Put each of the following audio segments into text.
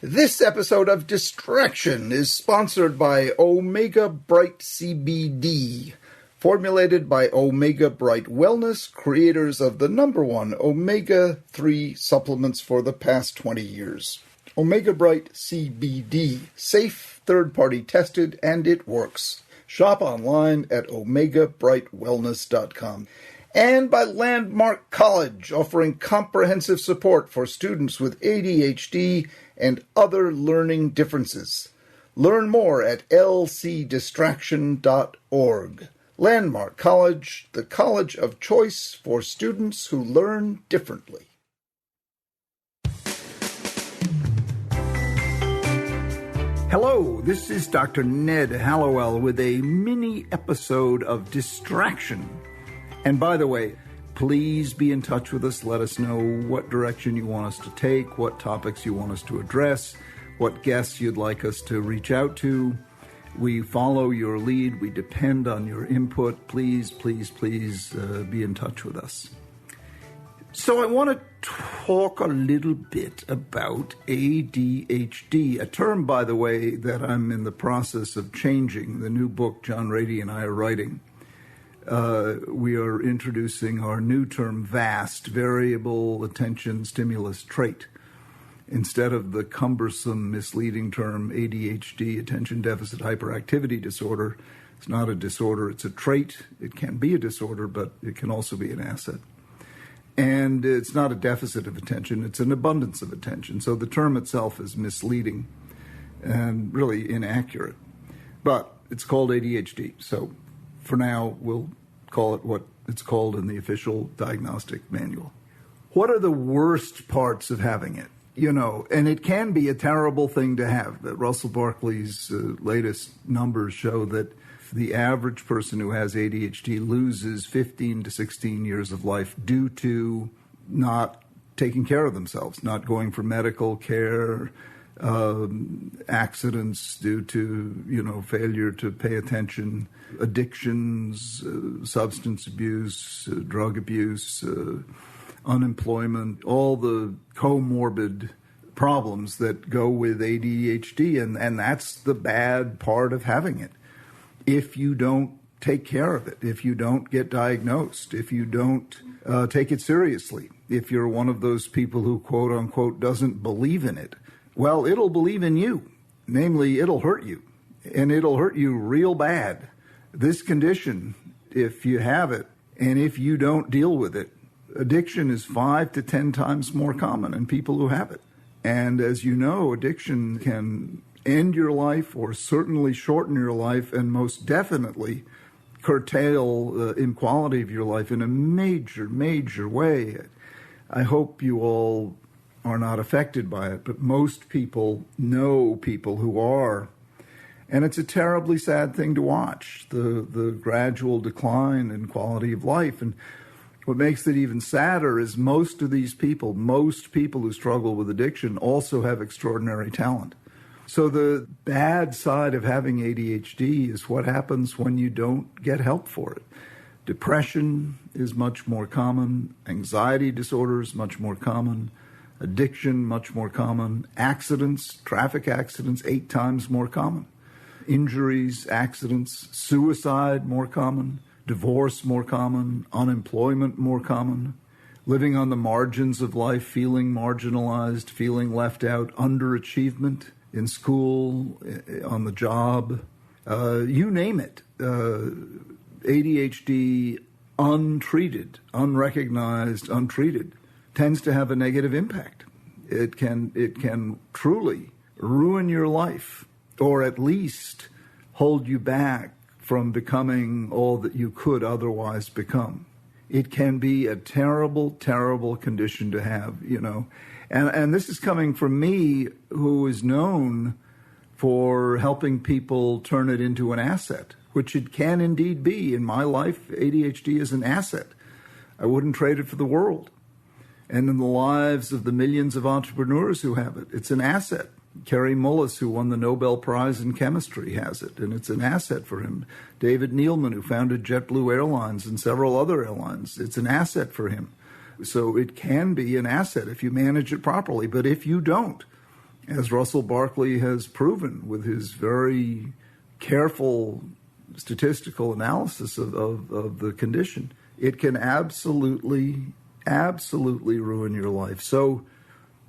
This episode of Distraction is sponsored by Omega Bright CBD, formulated by Omega Bright Wellness, creators of the #1 omega-3 supplements for the past 20 years. Omega Bright CBD, safe, third-party tested, and it works. Shop online at omegabrightwellness.com. And by Landmark College, offering comprehensive support for students with ADHD and other learning differences. Learn more at lcdistraction.org. Landmark College, the college of choice for students who learn differently. Hello, this is Dr. Ned Hallowell with a mini episode of Distraction. And by the way, please be in touch with us. Let us know what direction you want us to take, what topics you want us to address, what guests you'd like us to reach out to. We follow your lead. We depend on your input. Please be in touch with us. So I want to talk a little bit about ADHD, a term, by the way, that I'm in the process of changing. The new book John Rady and I are writing. We are introducing our new term, VAST, Variable Attention Stimulus Trait, instead of the cumbersome, misleading term ADHD, Attention Deficit Hyperactivity Disorder. It's not a disorder, it's a trait. It can be a disorder, but it can also be an asset. And it's not a deficit of attention, it's an abundance of attention. So the term itself is misleading and really inaccurate. But it's called ADHD, so for now, we'll call it what it's called in the official diagnostic manual. What are the worst parts of having it? You know, and it can be a terrible thing to have. Russell Barkley's latest numbers show that the average person who has ADHD loses 15 to 16 years of life due to not taking care of themselves, not going for medical care, accidents due to, failure to pay attention, addictions, substance abuse, drug abuse, unemployment, all the comorbid problems that go with ADHD. And that's the bad part of having it. If you don't take care of it, if you don't get diagnosed, if you don't take it seriously, if you're one of those people who, quote unquote, doesn't believe in it, well, it'll believe in you. Namely, it'll hurt you, and it'll hurt you real bad. This condition, if you have it, and if you don't deal with it, addiction is 5 to 10 times more common in people who have it. And as you know, addiction can end your life or certainly shorten your life and most definitely curtail the quality of your life in a major way. I hope you all are not affected by it, but most people know people who are. And it's a terribly sad thing to watch, the gradual decline in quality of life. And what makes it even sadder is most people who struggle with addiction also have extraordinary talent. So the bad side of having ADHD is what happens when you don't get help for it. Depression is much more common. Anxiety disorders, much more common. Addiction, much more common. Accidents, traffic accidents, 8 times more common. Injuries, accidents, suicide, more common. Divorce, more common. Unemployment, more common. Living on the margins of life, feeling marginalized, feeling left out. Underachievement in school, on the job. You name it. ADHD, untreated, unrecognized, untreated, tends to have a negative impact. It can truly ruin your life, or at least hold you back from becoming all that you could otherwise become. It can be a terrible condition to have, And this is coming from me, who is known for helping people turn it into an asset, which it can indeed be. In my life, ADHD is an asset. I wouldn't trade it for the world. And in the lives of the millions of entrepreneurs who have it, it's an asset. Kerry Mullis, who won the Nobel Prize in Chemistry, has it, and it's an asset for him. David Neeleman, who founded JetBlue Airlines and several other airlines, it's an asset for him. So it can be an asset if you manage it properly. But if you don't, as Russell Barkley has proven with his very careful statistical analysis of the condition. It can absolutely ruin your life. So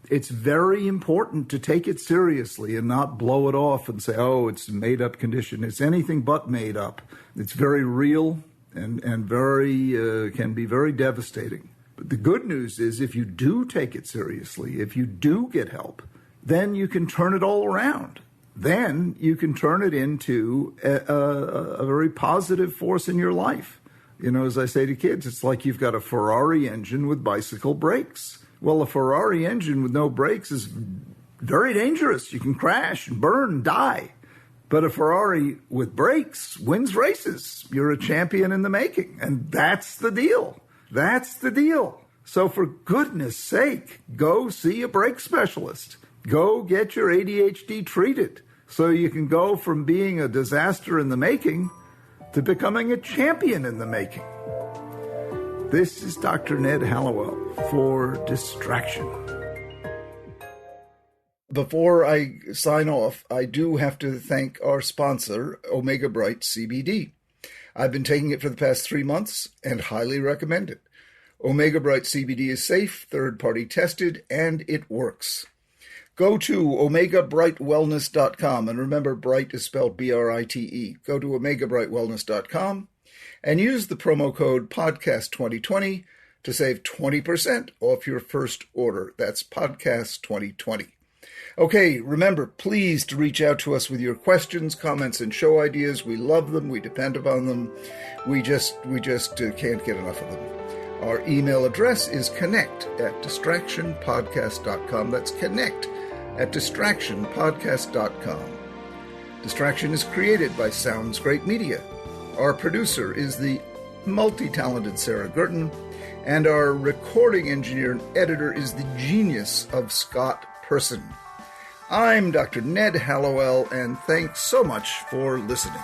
it's very important to take it seriously and not blow it off and say, oh, it's a made-up condition. It's anything but made up. It's very real and very can be very devastating. But the good news is if you do take it seriously, if you do get help, then you can turn it all around. Then you can turn it into a very positive force in your life. You know, as I say to kids, it's like you've got a Ferrari engine with bicycle brakes. Well, a Ferrari engine with no brakes is very dangerous. You can crash and burn and die. But a Ferrari with brakes wins races. You're a champion in the making. And that's the deal. That's the deal. So for goodness sake, go see a brake specialist. Go get your ADHD treated so you can go from being a disaster in the making to becoming a champion in the making. This is Dr. Ned Hallowell for Distraction. Before I sign off, I do have to thank our sponsor, Omega Bright CBD. I've been taking it for the past 3 months and highly recommend it. Omega Bright CBD is safe, third-party tested, and it works. Go to OmegaBrightWellness.com, and remember, Bright is spelled B-R-I-T-E. Go to OmegaBrightWellness.com and use the promo code PODCAST2020 to save 20% off your first order. That's PODCAST2020. Okay, remember, please to reach out to us with your questions, comments, and show ideas. We love them. We depend upon them. We just can't get enough of them. Our email address is connect@distractionpodcast.com. That's connect@distractionpodcast.com. Distraction is created by Sounds Great Media. Our producer is the multi-talented Sarah Guertin, and our recording engineer and editor is the genius of Scott Persson. I'm Dr. Ned Hallowell, and thanks so much for listening.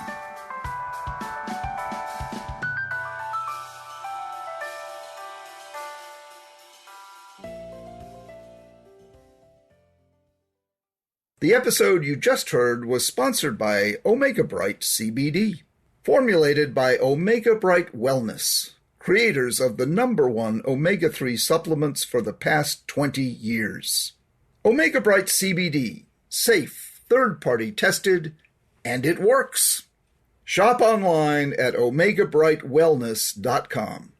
The episode you just heard was sponsored by Omega Bright CBD, formulated by Omega Bright Wellness, creators of the #1 omega-3 supplements for the past 20 years. Omega Bright CBD, safe, third-party tested, and it works. Shop online at OmegaBrightWellness.com.